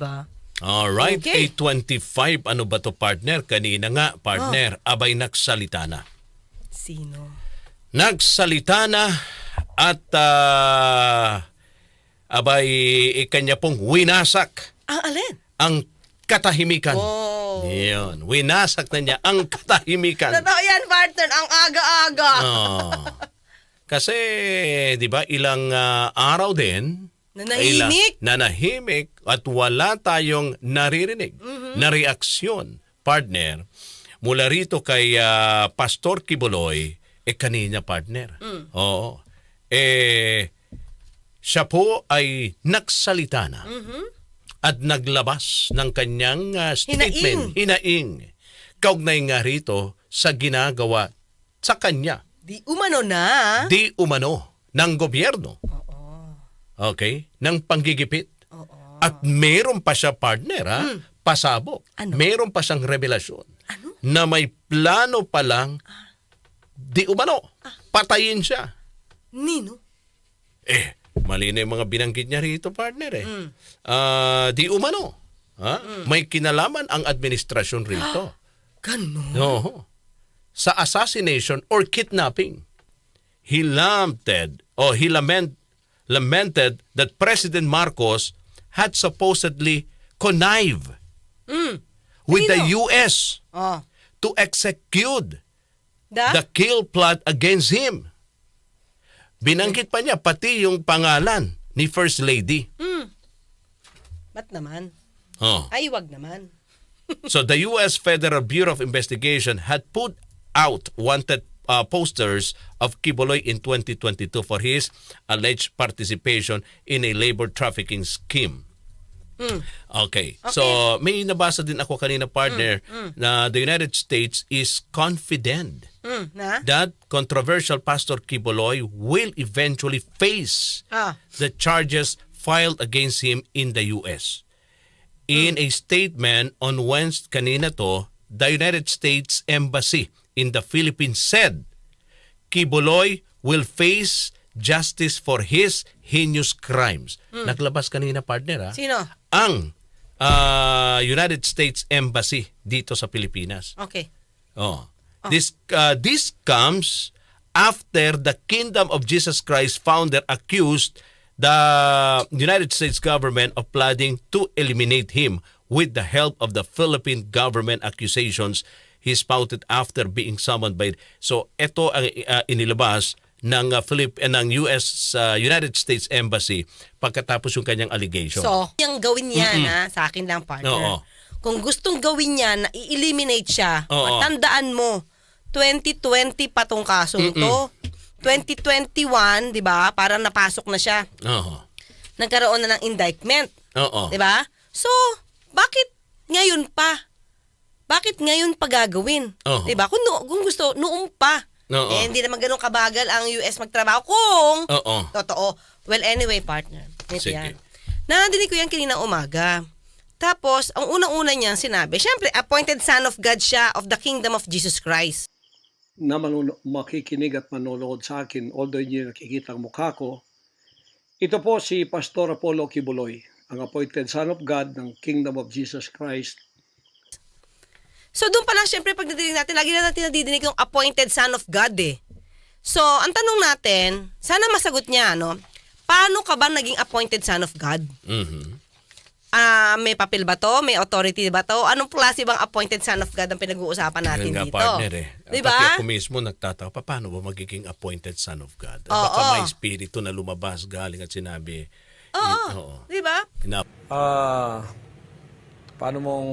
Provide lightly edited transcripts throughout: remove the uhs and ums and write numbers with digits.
ba? Alright, Okay. 8:25. Ano ba to, partner? Kanina nga, partner, abay nagsalita na. Sino? Nagsalita na at abay kanya pong winasak Ang alin? ang katahimikan. Oh. Yun, winasak na niya ang katahimikan. Totoo yan, partner. Ang aga-aga. Oh. Kasi, di ba, ilang araw din, Nanahimik. nanahimik at wala tayong naririnig na reaksyon, partner, mula rito kay Pastor Kibuloy, kanina, partner. Oo. Siya po ay nagsalita na at naglabas ng kanyang statement. Hinaing. Kaugnay nga rito sa ginagawa sa kanya. Di umano na. Di umano ng gobyerno. Okay? Ng panggigipit. At meron pa siya, partner, pasabog. Ano? Meron pa siyang revelasyon. Ano? Na may plano pa lang, di umano, patayin siya. Nino? Mali na yung mga binanggit niya rito, partner. Di umano. May kinalaman ang administrasyon rito. Ganon? No. Sa assassination or kidnapping. He lamented that President Marcos had supposedly connived with the U.S. Oh. to execute Da? the kill plot against him. Binanggit pa niya pati yung pangalan ni First Lady. Ba't naman? Oh. Ay, wag naman. So the U.S. Federal Bureau of Investigation had put out wanted posters of Kibuloy in 2022 for his alleged participation in a labor trafficking scheme. Okay. So may nabasa din ako kanina, partner, na the United States is confident Na? that controversial Pastor Kibuloy will eventually face the charges filed against him in the U.S. In a statement on Wednesday, kanina to, the United States Embassy in the Philippines said Kibuloy will face justice for his heinous crimes. Naglabas kanina, partner, Sino? ang United States Embassy dito sa Pilipinas. Okay. This comes after the Kingdom of Jesus Christ founder accused the United States government of plotting to eliminate him with the help of the Philippine government accusations he spouted after being summoned by. So ito ang inilabas ng ng US United States Embassy pagkatapos yung kanyang allegation. So, yung gawin niya sa akin lang, partner. Oo. Kung gustong gawin niya na i-eliminate siya, Oo. tandaan mo, 2020 pa tong kasong to. 2021, di ba? Parang napasok na siya. Oo. Nagkaroon na ng indictment. Oo. Di ba? So, bakit ngayon pa? Bakit ngayon pa gagawin? Oo. Di ba? Kung gusto, noong pa. Oo. Hindi naman ganun kabagal ang US magtrabaho kung Oo. totoo. Well, anyway, partner. Ito Sige. yan. Nadinig ko yan kanina umaga. Tapos, ang unang-una niyang sinabi, syempre, appointed son of God siya of the kingdom of Jesus Christ. Na makikinig at manonood sa akin, although hindi nakikita ang mukha ko, ito po si Pastor Apollo Kibuloy, ang appointed son of God ng Kingdom of Jesus Christ. So, doon pa lang, syempre, pag nadidinig natin, lagi na natin nadidinig yung appointed son of God eh. So, ang tanong natin, sana masagot niya, no? Paano ka ba naging appointed son of God? May papel ba to? May authority ba to? Anong klase bang appointed son of God ang pinag-uusapan natin Yan nga, dito? partner Diba? Pati ako mismo nagtataka, paano ba magiging appointed son of God? Baka may espiritu na lumabas galing at sinabi. Oo. Diba? Paano mong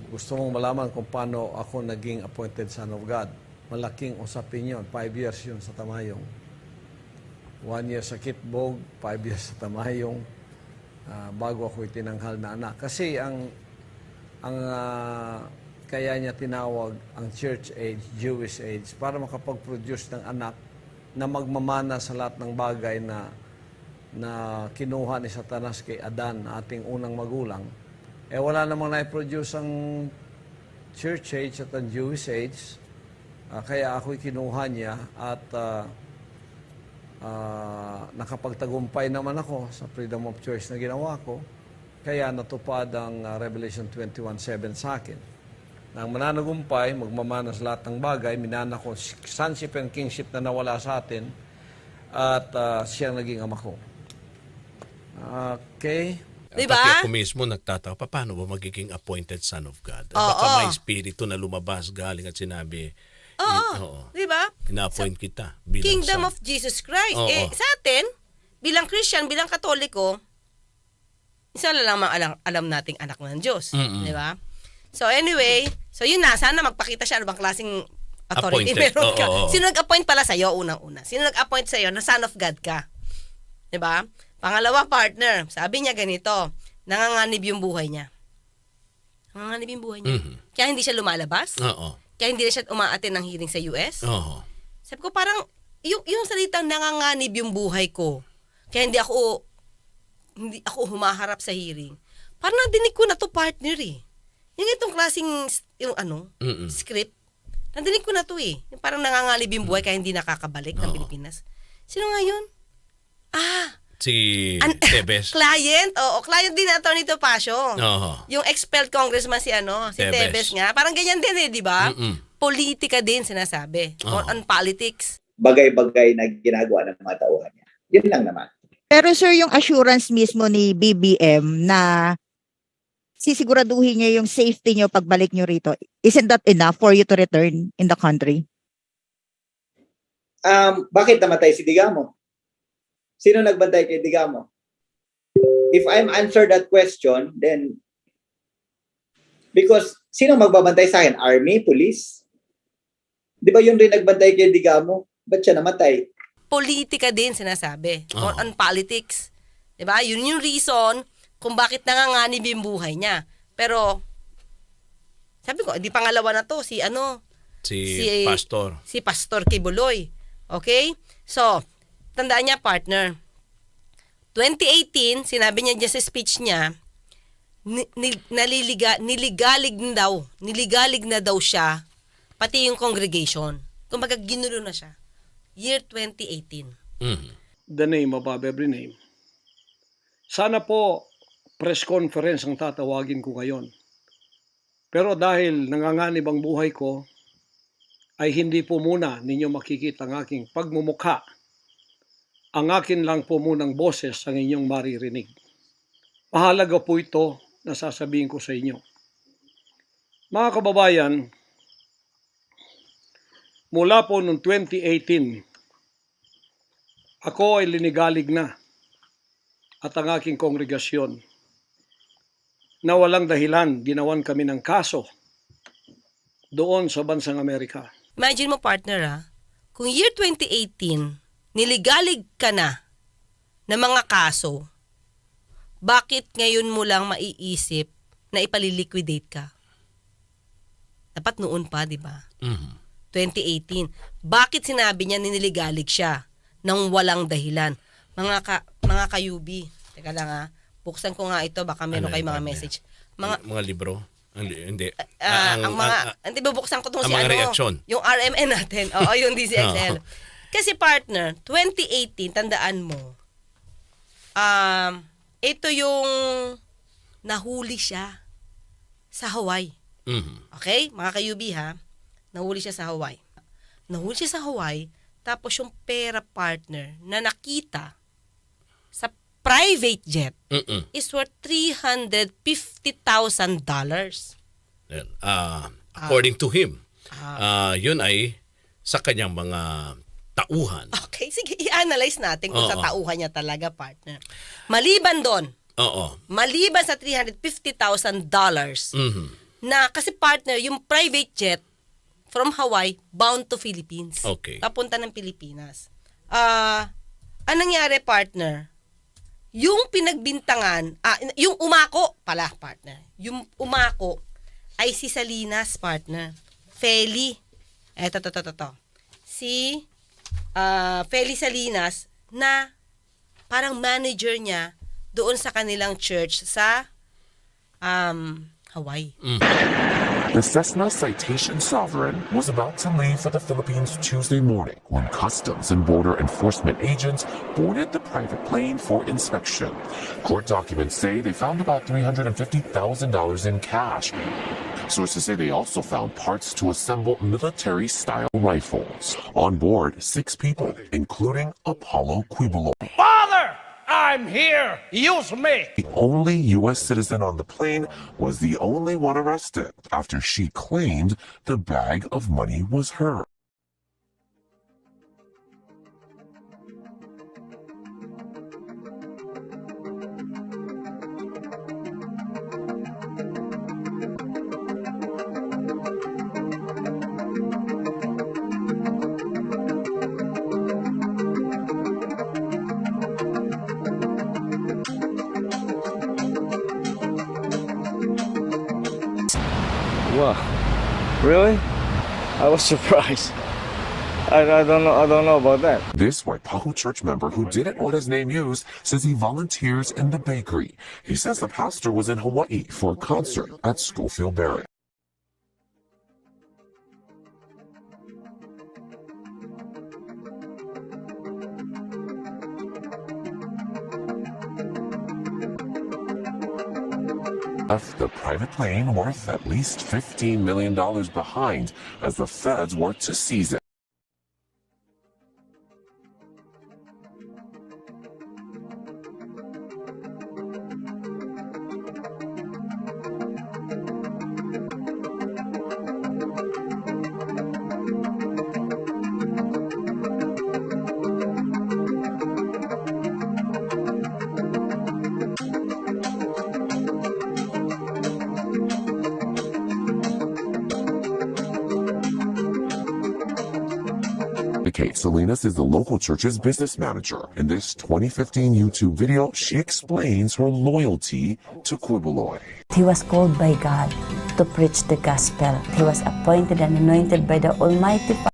gusto mong malaman kung paano ako naging appointed son of God? Malaking usapin yun. 5 years yun sa Tamayong. 1 year sa Kitbog, 5 years sa Tamayong. Bago ako itinanghal na anak. Kasi ang kaya niya tinawag ang church age, Jewish age, para makapag-produce ng anak na magmamana sa lahat ng bagay na kinuha ni Satanas kay Adan, ating unang magulang. Wala namang na-produce ang church age at ang Jewish age. Kaya ako'y kinuha niya at nakapagtagumpay naman ako sa freedom of choice na ginawa ko. Kaya natupad ang Revelation 21:7 sa akin. Na ang mananagumpay, magmamana sa lahat ng bagay, minana ko sonship and kingship na nawala sa atin at siya ang naging ama ko. Okay. Diba? Pati ako mismo nagtataka, paano ba magiging appointed son of God? Baka may espiritu na lumabas galing at sinabi, Oo. Di ba? ina-appoint kita bilang Kingdom son. of Jesus Christ. Oo. Sa atin, bilang Christian, bilang Katoliko, isa lang alam nating anak ng Diyos. Mm-mm. Di ba? So anyway, so yun na, sana magpakita siya ano bang klaseng authority Appointed. meron ka. Oo. Sino nag-appoint pala sa'yo, unang-una? Sino nag-appoint sa'yo na son of God ka? Di ba? Pangalawa, partner, sabi niya ganito, nanganganib yung buhay niya. Nanganganib yung buhay niya. Mhm. Kaya hindi siya lumalabas? Oo. Kaya hindi na siya umaattend ng hearing sa US? Oo. Sabi ko parang, yung salitang nanganganib yung buhay ko, kaya hindi ako humaharap sa hearing. Parang nadinig ko na to, partner eh. Yung itong klaseng, Mm-mm. script, nadinig ko na to eh. Yung parang nanganganib yung buhay kaya hindi nakakabalik ng Pilipinas. Sino nga yun? Si Tebes. Client. Oo, client din na Atty. Topacio. Oo. Yung expelled congressman si Tebes. Tebes nga. Parang ganyan din eh, di ba? Mm-mm. Politika din sinasabi. Oo. On politics. Bagay-bagay na ginagawa ng mga tauhan niya. Yun lang naman. Pero sir, yung assurance mismo ni BBM na sisiguraduhin niya yung safety niyo pagbalik niyo rito, isn't that enough for you to return in the country? Bakit namatay si Digamo? Sino nagbantay kay Digamo? If I'm answered that question, then because sino magbabantay sa akin? Army? Police? Di ba yun rin nagbantay kay Digamo? Ba't siya namatay? Politika din sinasabi. Oo. On politics. 'Di ba? Yun yung reason kung bakit nanganganib yung buhay niya. Pero sabi ko, di pangalawa na to si Pastor. Si Pastor Kibuloy. Okay? So, tandaan niya, partner. 2018, sinabi niya dyan sa speech niya, niligalig na daw siya, pati yung congregation. Kumbaga, ginulo na siya. Year 2018. Mhm. The name above every name. Sana po press conference ang tatawagin ko ngayon. Pero dahil nanganganib ang buhay ko, ay hindi po muna ninyo makikita ang aking pagmumukha. Ang akin lang po munang boses ang inyong maririnig. Mahalaga po ito na sasabihin ko sa inyo. Mga kababayan, mula po noong 2018, ako ay linigalig na at ang aking kongregasyon na walang dahilan ginawan kami ng kaso doon sa bansang Amerika. Imagine mo, partner, kung year 2018, niligalig ka na ng mga kaso, bakit ngayon mo lang maiisip na ipaliliquidate ka? Dapat noon pa, di ba? Mhm. 2018. Bakit sinabi niya niligalig siya nang walang dahilan? Mga kayubi, teka lang buksan ko nga ito, baka meron Ano kayong yung mga partner? message. Mga libro? Hindi. Hindi bubuksan ko itong ang si mga reaksyon. yung RMN natin. Oo, yung DCXL. Kasi partner, 2018, tandaan mo, ito yung nahuli siya sa Hawaii. Mhm. Okay? Mga kayubi nahuli siya sa Hawaii. Nahuli siya sa Hawaii, tapos yung pera partner na nakita sa private jet Mm-mm. is worth $350,000. Yan. According to him, yun ay sa kanyang mga tauhan. Okay, sige, i-analyze natin kung sa Oo. tauhan niya talaga, partner. Maliban doon, Oo. maliban sa $350,000 Mhm. na kasi partner, yung private jet from Hawaii bound to Philippines. Okay. Papunta ng Pilipinas. Anong nangyari, partner? Yung pinagbintangan, yung umako pala, partner. Yung umako ay si Salinas, partner. Feli. Eto. Si Feli Salinas na parang manager niya doon sa kanilang church sa Hawaii. Mm. The Cessna Citation Sovereign was about to leave for the Philippines Tuesday morning when Customs and Border Enforcement agents boarded the private plane for inspection. Court documents say they found about $350,000 in cash. Sources say they also found parts to assemble military-style rifles. On board, 6 people, including Apollo Quibulo. Father, I'm here. Use me. The only U.S. citizen on the plane was the only one arrested after she claimed the bag of money was hers. Wow. Really? I was surprised. I don't know about that. This Waipahu church member who didn't want his name used says he volunteers in the bakery. He says the pastor was in Hawaii for a concert at Schofield Barracks. Left the private plane worth at least $15 million behind as the feds work to seize it. Kate Salinas is the local church's business manager. In this 2015 YouTube video, she explains her loyalty to Quibuloy. He was called by God to preach the gospel. He was appointed and anointed by the Almighty Father.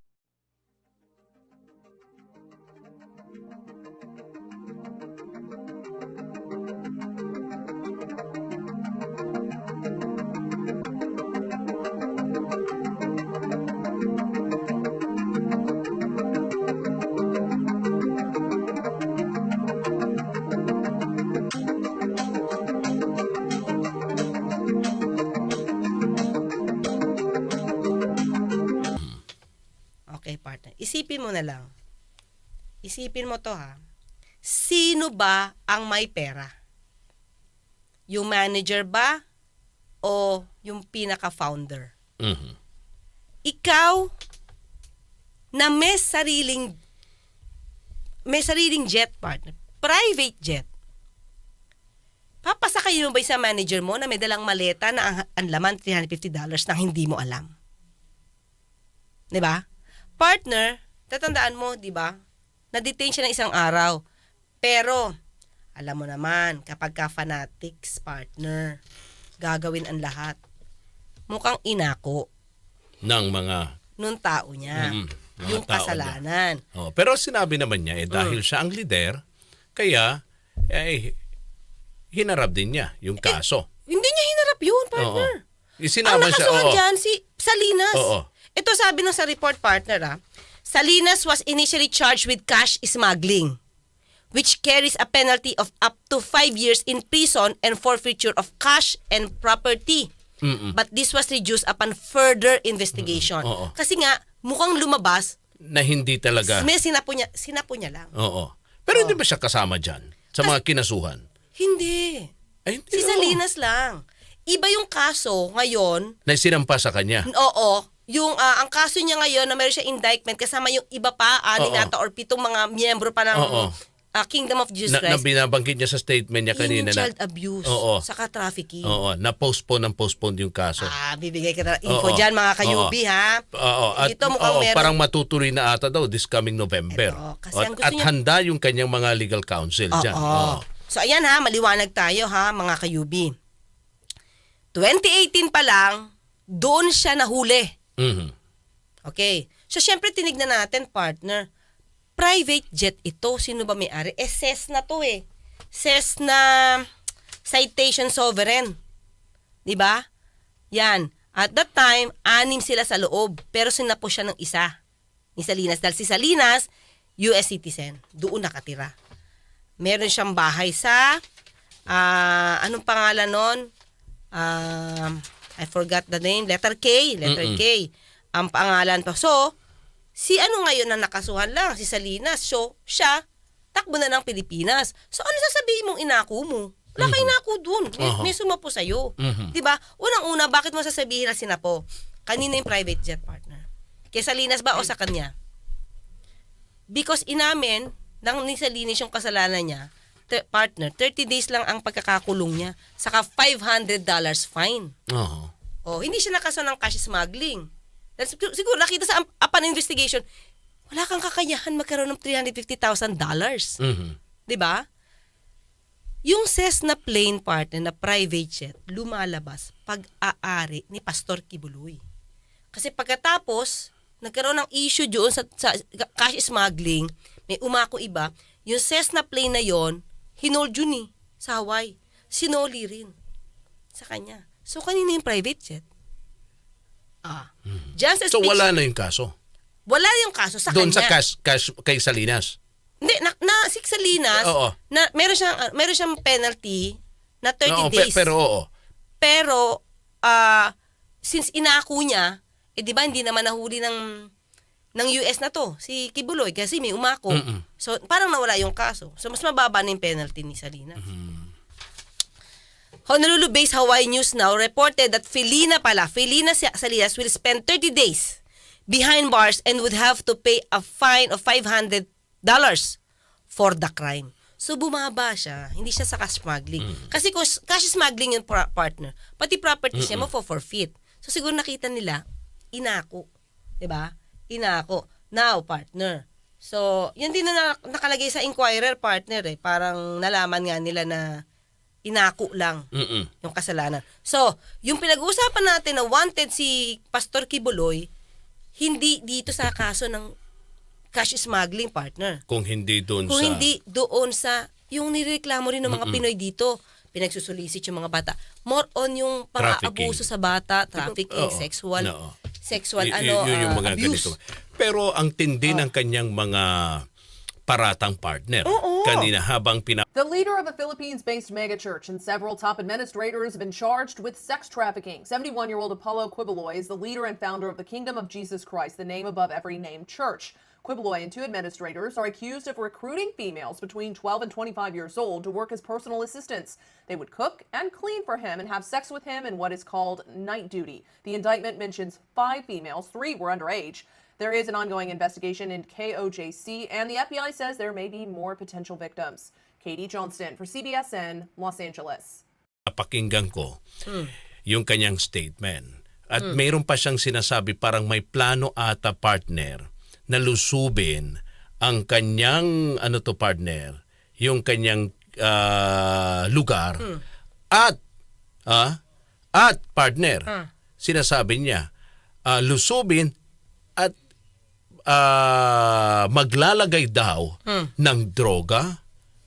Okay, partner. Isipin mo na lang. Isipin mo to ha. Sino ba ang may pera? Yung manager ba? O yung pinaka-founder? Mhm. Ikaw na may sariling jet, partner. Private jet. Papasakayin mo ba sa manager mo na may dalang maleta na ang laman $350 na hindi mo alam? 'Di ba? Partner, tatandaan mo, 'di ba? Na-detain siya ng isang araw. Pero alam mo naman, kapag ka fanatics, partner, gagawin ang lahat. Mukhang inako Ng mga nung tao niya. mga Yung tao kasalanan. Oh, pero sinabi naman niya dahil siya ang lider, kaya hinarap din niya yung kaso. Hindi niya hinarap yun, partner. Oo. Isinama Ang siya. nakasuhan Oo. dyan, si Salinas. Oo. Ito sabi ng sa report, partner, Salinas was initially charged with cash smuggling, which carries a penalty of up to 5 years in prison and forfeiture of cash and property. But this was reduced upon further investigation. Oo. Kasi nga, mukhang lumabas, Na hindi talaga. may sinapo niya lang. Oo. Pero hindi ba siya kasama dyan sa mga kinasuhan? Hindi. Ay, hindi. Si Salinas lang. Iba yung kaso ngayon. Na sinampa sa kanya. Oo. Yung ang kaso niya ngayon na meron siya indictment kasama yung iba pa, 6 Oo. ata or 7 mga miyembro pa ng Oo. Kingdom of Jesus Na Christ. binabanggit niya sa statement niya kanina Yung na child abuse, Oo. saka trafficking. Oo, na-postpone yung kaso. Bibigay ka na info Oo. dyan mga kayubi, ha? Oo, at Dito mukhang meron. parang matutuloy na ata daw this coming November. Ito, kasi ang gusto at niya- handa yung kanyang mga legal counsel dyan. Oo. So ayan ha, maliwanag tayo ha, mga kayubi. 2018 pa lang, doon siya nahuli. Mhm. Okay. So, syempre, tinignan natin, partner. Private jet ito. Sino ba may-ari? Cessna to eh. Cessna Citation Sovereign. Diba? Yan. At that time, 6 sila sa loob. Pero sinapo siya ng isa. Ni Salinas. Dahil si Salinas, US citizen. Doon nakatira. Meron siyang bahay sa, anong pangalan nun? I forgot the name. Letter K. K. Ang pangalan pa. So, si ano ngayon na nakasuhan lang? Si Salinas. So, siya, takbo na ng Pilipinas. So, ano sasabihin mong inako mo? Wala kayo inako dun. May sumapo sa'yo. Diba? Unang-una, bakit mo sasabihin na sinapo? Kanina yung private jet partner. Kay Salinas ba o sa kanya? Because inamin, nang ni Salinas yung kasalanan niya, partner, 30 days lang ang pagkakakulong niya. Saka $500 fine. Oh, hindi siya nakaso ng cash smuggling. Siguro nakita sa upon investigation, wala kang kakayahan magkaroon ng $350,000. Diba? Yung Cessna plane partner na private jet, lumalabas pag-aari ni Pastor Kibuloy. Kasi pagkatapos, nagkaroon ng issue doon sa cash smuggling, may umako iba, yung Cessna plane na yon, hinold yun sa Hawaii. Sinoli rin sa kanya. So, kanina yung private jet? Just So wala na yung kaso? Wala yung kaso sa Doon kanya. sa cash kay Salinas? Hindi, si Salinas, Oo. na meron siyang penalty na 30 Oo, days. pero oo. Pero, since inako niya, di ba hindi naman nahuli ng US na to, si Kibuloy, kasi may umako. So, parang nawala yung kaso. So, mas mababa na yung penalty ni Salinas. Honolulu-based Hawaii News Now reported that Felina Salinas will spend 30 days behind bars and would have to pay a fine of $500 for the crime. So, bumaba siya. Hindi siya sa cash smuggling. Kasi kung cash smuggling yung partner, pati property niya mo for forfeit. So, siguro nakita nila, inako. Diba? Inako. Now, partner. So, yan din na nakalagay sa Inquirer, partner eh. Parang nalaman nga nila na inako lang yung kasalanan. So, yung pinag-uusapan natin na wanted si Pastor Kibuloy, hindi dito sa kaso ng cash smuggling, partner. Kung hindi doon Kung sa... hindi doon sa, yung nireklamo rin ng mga Pinoy dito, pinagsusulisit yung mga bata. More on yung pang-aabuso sa bata, trafficking, sexual yun yung mga abuse. ganito. Pero ang tindi ng kanyang mga paratang partner. Kanina habang The leader of a Philippines-based megachurch and several top administrators have been charged with sex trafficking. 71-year-old Apollo Quibuloy is the leader and founder of the Kingdom of Jesus Christ, the name above every name church. Quibuloy and 2 administrators are accused of recruiting females between 12 and 25 years old to work as personal assistants. They would cook and clean for him and have sex with him in what is called night duty. The indictment mentions 5 females, 3 were underage. There is an ongoing investigation in KOJC, and the FBI says there may be more potential victims. Katie Johnston for CBSN, Los Angeles. Napakinggan ko yung kanyang statement. At mayroon pa siyang sinasabi parang may plano ata partner na lusubin ang kanyang partner, yung kanyang lugar at partner. Sinasabi niya lusubin at maglalagay daw ng droga,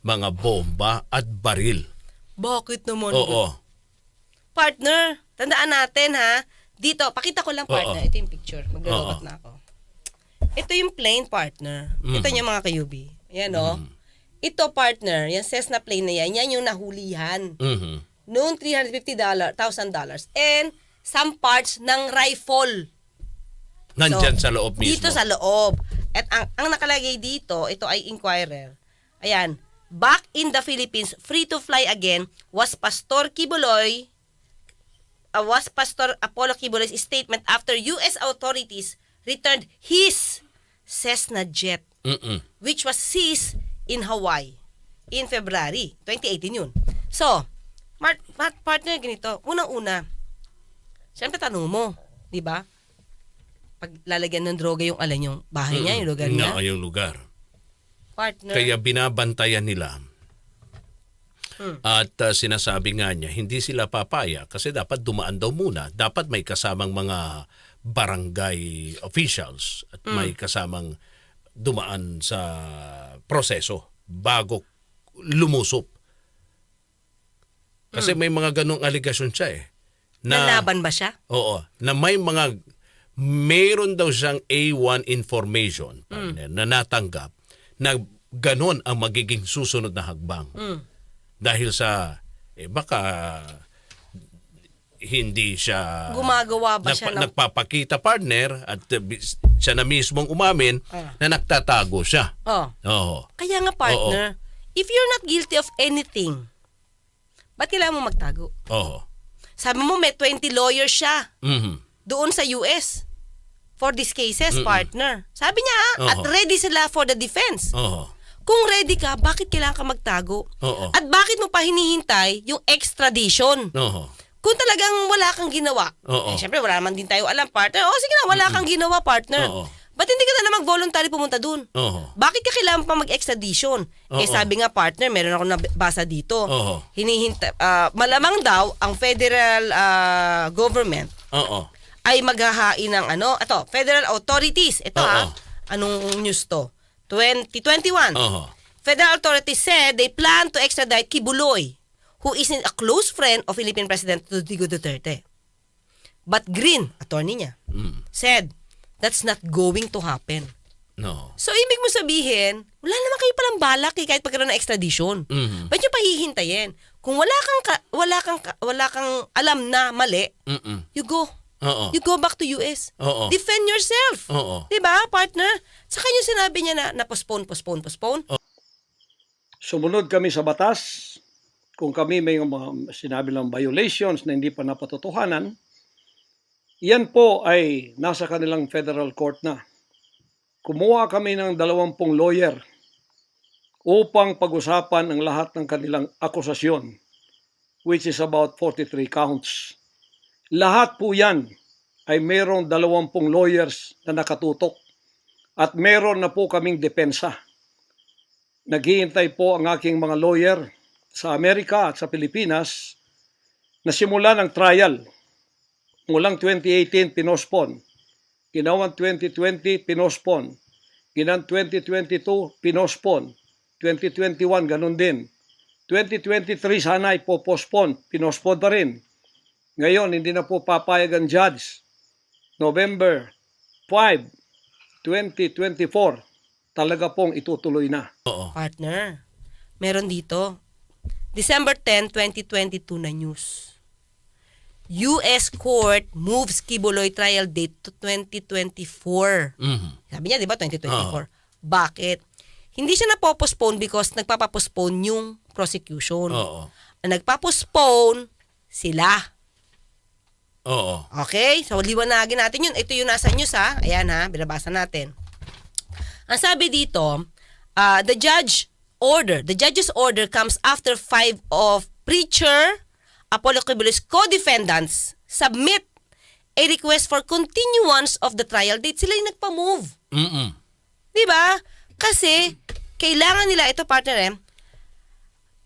mga bomba at baril. Bakit naman? Oo. Partner, tandaan natin ha. Dito, pakita ko lang partner. Ito yung picture. Maglulungat na ako. Ito yung plane partner. Ito yung mga kayubi. Yan o. Ito partner, yung Cessna plane na yan, yan yung nahulihan. Noong $350,000 and some parts ng rifle. Nandyan sa loob mismo. Dito sa loob. At ang nakalagay dito, ito ay Inquirer. Ayan. Back in the Philippines, free to fly again was Pastor Apollo Kibuloy's statement after U.S. authorities returned his Cessna jet, which was seized in Hawaii in February 2018 yun. So, partner, ganito. Unang-una, siyempre tanong mo, di ba? Pag lalagyan ng droga yung yung bahay niya, yung lugar niya. No, yung lugar. Partner. Kaya binabantayan nila. At sinasabi nga niya, hindi sila papaya kasi dapat dumaan daw muna. Dapat may kasamang mga barangay officials at may kasamang dumaan sa proseso bago lumusob. Kasi may mga ganong aligasyon siya Nalaban ba siya? Oo, na mayroon daw siyang A1 information partner, na natanggap na ganon ang magiging susunod na hagbang. Dahil sa baka hindi siya Gumagawa ba siya ng... nagpapakita partner at siya na mismong umamin na nagtatago siya. Oo. Kaya nga partner, if you're not guilty of anything, ba't kailangan mo magtago? Oo. Sabi mo may 20 lawyers siya Mhm. doon sa US for these cases, partner. Sabi niya at ready sila for the defense. Oo. Kung ready ka, bakit kailangan ka magtago? Oo. At bakit mo pa hinihintay yung extradition? Oo. Kung talagang wala kang ginawa, syempre wala naman din tayo alam, partner. Sige na, wala kang ginawa, partner. Oo. Ba't hindi ka na naman voluntary pumunta dun? Oo. Bakit ka kailangan pa mag-extradition? Sabi nga, partner, meron ako nabasa dito. Malamang daw ang federal government ay maghahain ng federal authorities. Anong news to? 2021. Federal authorities said they plan to extradite Kibuloy, who is a close friend of Philippine President Rodrigo Duterte. But Green, attorney niya, said that's not going to happen. No. So, ibig mo sabihin, wala naman kayo palang balak kahit pagkaroon ng extradition. Ba't nyo pahihintayin? Kung wala kang alam na mali, you go. You go back to US. Defend yourself. Diba, partner? Sa kanya sinabi niya na postpone. Sumunod kami sa batas. Kung kami may mga sinabi lang violations na hindi pa napatotohanan, yan po ay nasa kanilang federal court na. Kumuha kami ng 20 lawyer upang pag-usapan ang lahat ng kanilang akusasyon, which is about 43 counts. Lahat po yan ay mayroong 20 lawyers na nakatutok at meron na po kaming depensa. Naghihintay po ang aking mga lawyer sa Amerika at sa Pilipinas na simula ng trial. Mulang 2018, pinospon. Ginawang 2020, pinospon. Ginawang 2022, pinospon. 2021, ganun din. 2023, sana ipopospon. Pinospon pa rin. Ngayon, hindi na po papayag ang judge. November 5, 2024, talaga pong itutuloy na. Partner, meron dito. December 10, 2022 na news. US Court moves Kibuloy trial date to 2024. Sabi niya, di ba, 2024? Bakit? Hindi siya napopostpone because nagpapapostpone yung prosecution. Ang nagpapostpone, sila. Okay? So, liwanagin natin yun. Ito yung nasa news, ha? Ayan, ha? Binabasa natin. Ang sabi dito, the judge's order comes after 5 of preacher Apollo Kibuloy's co-defendants submit a request for continuance of the trial date. Sila yung nagpa-move. Diba? Kasi, kailangan nila, ito partner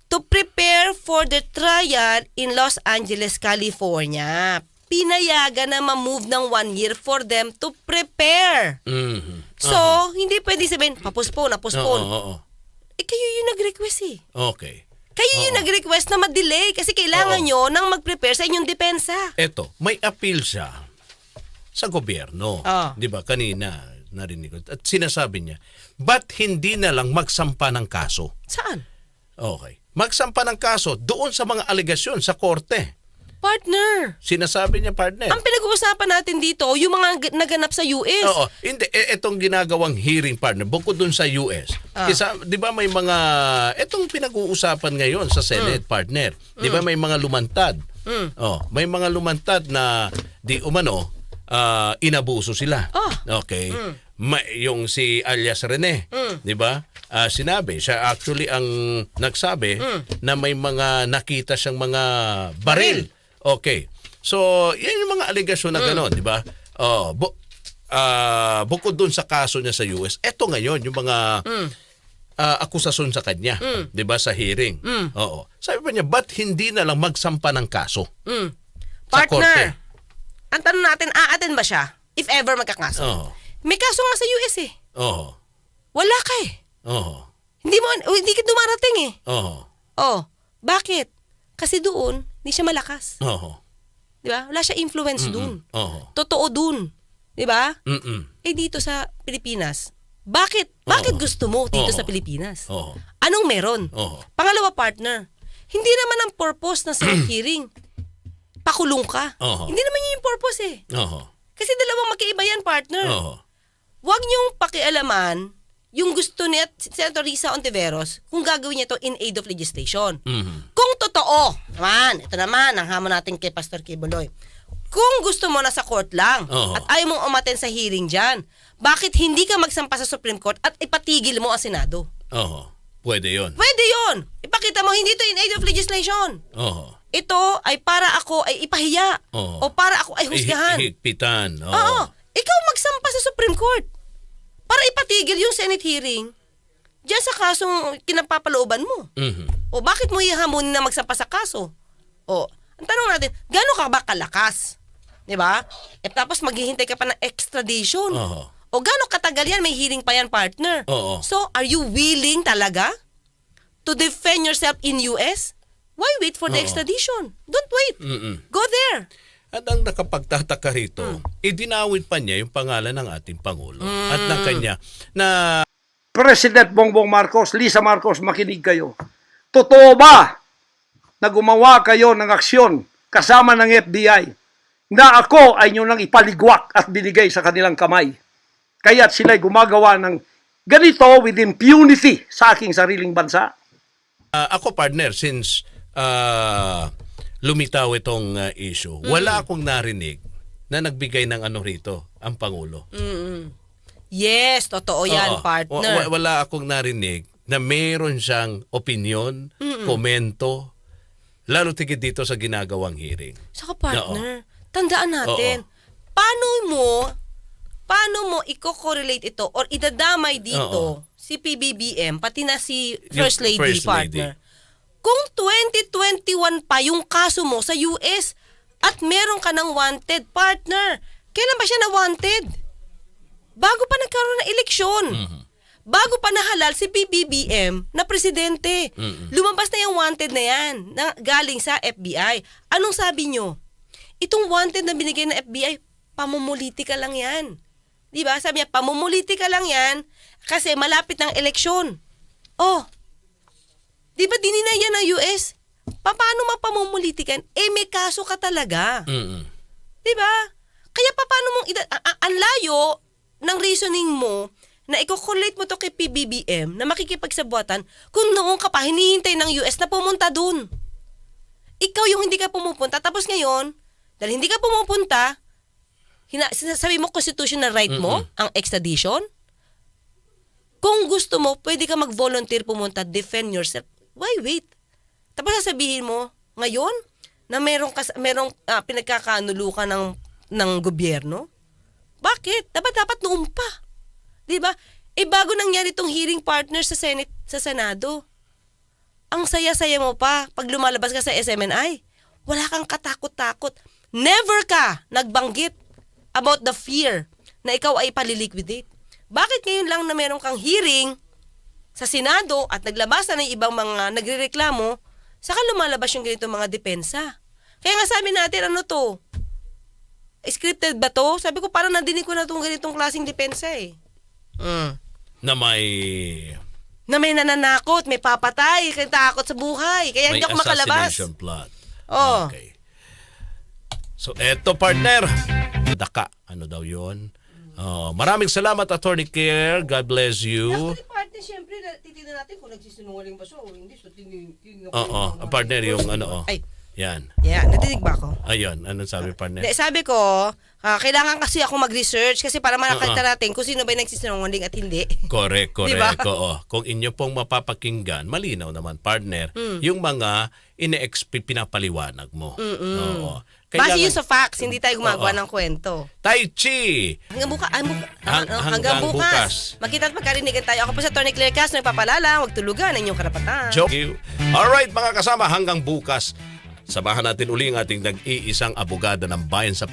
to prepare for the trial in Los Angeles, California. Pinayagan na ma-move ng 1 year for them to prepare. So, hindi pwede sabihin, postpone. Kayo yung nag-request Okay. Kayo yung nag-request na ma-delay kasi kailangan nyo nang mag-prepare sa inyong depensa. Eto, may appeal siya sa gobyerno. Di ba? Kanina, narinig ko. At sinasabi niya, ba't hindi na lang magsampa ng kaso? Saan? Okay. Magsampa ng kaso doon sa mga alegasyon sa korte. Partner. Sinasabi niya, partner. Ang pinag-uusapan natin dito, yung mga naganap sa US. Hindi. Itong ginagawang hearing, partner, bukod dun sa US. Kasi, di ba may mga, itong pinag-uusapan ngayon sa Senate, partner. Di ba may mga lumantad? May mga lumantad na di umano, inabuso sila. Okay. Yung si alias Rene, di ba? Sinabi, siya actually ang nagsabi na may mga nakita siyang mga baril. Okay. So, yan yung mga alegasyon na gano'n, di ba? Bukod dun sa kaso niya sa US, eto ngayon, yung mga akusasyon sa kanya, di ba, sa hearing. Sabi pa niya, ba't hindi na lang magsampa ng kaso? Sa korte? Partner, ang tanong natin, aaten ba siya? If ever magkakaso. May kaso nga sa US Wala ka Hindi ka dumarating bakit? Kasi doon, hindi siya malakas. Di ba? Wala siya influence dun. Oo. Totoo dun. Di ba? Mm-mm. Eh dito sa Pilipinas, bakit gusto mo dito Oo. sa Pilipinas? Oo. Anong meron? Oo. Pangalawa, partner, hindi naman ang purpose ng Senate hearing pakulong ka. Oo. Hindi naman yun yung purpose eh. Oo. Kasi dalawang magkaiba yan, partner. Oo. Huwag niyong pakialaman yung gusto ni Senator Risa Ontiveros kung gagawin niya to in aid of legislation. Mhm. Kung totoo, ito naman, ang hamon natin kay Pastor Kibuloy. Kung gusto mo nasa court lang Oo. at ayaw mong umaten sa hearing dyan, bakit hindi ka magsampa sa Supreme Court at ipatigil mo ang Senado? Oo. Pwede yun. Pwede yun. Ipakita mo, hindi to in aid of legislation. Oo. Ito ay para ako ay ipahiya Oo. o para ako ay husgahan. Higpitan. Oo. Oo. Ikaw magsampa sa Supreme Court para ipatigil yung Senate hearing diyan sa kasong kinapapalooban mo. Mhm. O bakit mo ihamunin na magsampa sa kaso? O, ang tanong natin, gaano ka ba kalakas? 'Di ba? Tapos maghihintay ka pa ng extradition. Oo. O gaano katagal yan? May hearing pa yan, partner. Oo. So, are you willing talaga to defend yourself in US? Why wait for the Oo. extradition? Don't wait. Mm-mm. Go there. At ang nakapagtataka rito, idinawit pa niya yung pangalan ng ating Pangulo at ng kanya na President Bongbong Marcos, Lisa Marcos, makinig kayo. Totoo ba na gumawa kayo ng aksyon kasama ng FBI na ako ay nyo nang ipaligwak at binigay sa kanilang kamay? Kaya't sila'y gumagawa ng ganito with impunity sa aking sariling bansa. ako partner, since lumitaw itong issue, wala akong narinig na nagbigay ng ano rito, ang Pangulo. Yes, totoo yan, Oo. partner. Wala akong narinig na meron siyang opinion, komento, lalo tigit dito sa ginagawang hearing. Saka partner, tandaan natin, paano mo i-correlate ito or idadamay dito si PBBM, pati na si First Yung Lady, First Lady. partner. Kung 2021 pa yung kaso mo sa US at meron ka ng wanted, partner, kailan ba siya na wanted? Bago pa nagkaroon ng eleksyon. Bago pa nahalal si PBBM na presidente. Lumabas na yung wanted na yan, na galing sa FBI. Anong sabi nyo? Itong wanted na binigay ng FBI, pamumulitika lang yan. Diba? Sabi niya, pamumulitika lang yan kasi malapit ng eleksyon. Oh, diba dininaya ng US? Paano mapamumulitikan? Eh, may kaso ka talaga. Diba? Kaya paano mong, ang layo ng reasoning mo na i-correlate mo to kay PBBM na makikipagsabuatan kung noong ka pa hinihintay ng US na pumunta dun. Ikaw yung hindi ka pumupunta, tapos ngayon, dahil hindi ka pumupunta, sabi mo constitutional right mo, ang extradition. Kung gusto mo, pwede ka mag-volunteer pumunta, defend yourself. Why wait? Tapos sasabihin mo, ngayon, na merong pinagkakanulo ka ng gobyerno? Bakit? Dapat noon pa. 'Di ba? Eh bago nangyari tong hearing, partner, sa Senate, sa Senado. Ang saya-saya mo pa pag lumalabas ka sa SMNI. Wala kang katakot-takot. Never ka nagbanggit about the fear na ikaw ay paliliquidate. Bakit ngayon lang na meron kang hearing sa Senado at naglabas na ng ibang mga nagrereklamo, saka lumalabas yung ganitong mga depensa? Kaya nga sabi natin, ano to? Scripted ba to? Sabi ko, parang nadinig ko na itong ganitong klaseng depensa eh. Na may nananakot, may papatay, kaya takot sa buhay. Kaya hindi ako makalabas. assassination plot. Oh. Okay. So, eto partner. Daka. Ano daw yun? Maraming salamat, Attorney Claire. God bless you. Actually, partner, siyempre, titignan natin kung nagsisinungaling ba siya o hindi. So, Partner, yung ano. Ay. Yan. Yeah, natinig ba ako? Ayun. Anong sabi, partner? Sabi ko, kailangan kasi ako mag-research kasi para makakita natin kung sino ba yung nagsisinungaling at hindi. Correct. Diba? Oo. Kung inyo pong mapapakinggan, malinaw naman, partner, yung mga pinapaliwanag mo. Oo. Base yun sa facts, hindi tayo gumagawa ng kwento. Tai Chi! Hanggang bukas. Makita at magkarinigan tayo. Ako po sa Attorney Claire Castro, nagpapalala, huwag tulugan ang inyong karapatan. Joke. Alright, mga kasama, hanggang bukas. Samahan natin uli ang ating nag-iisang abogado ng bayan sa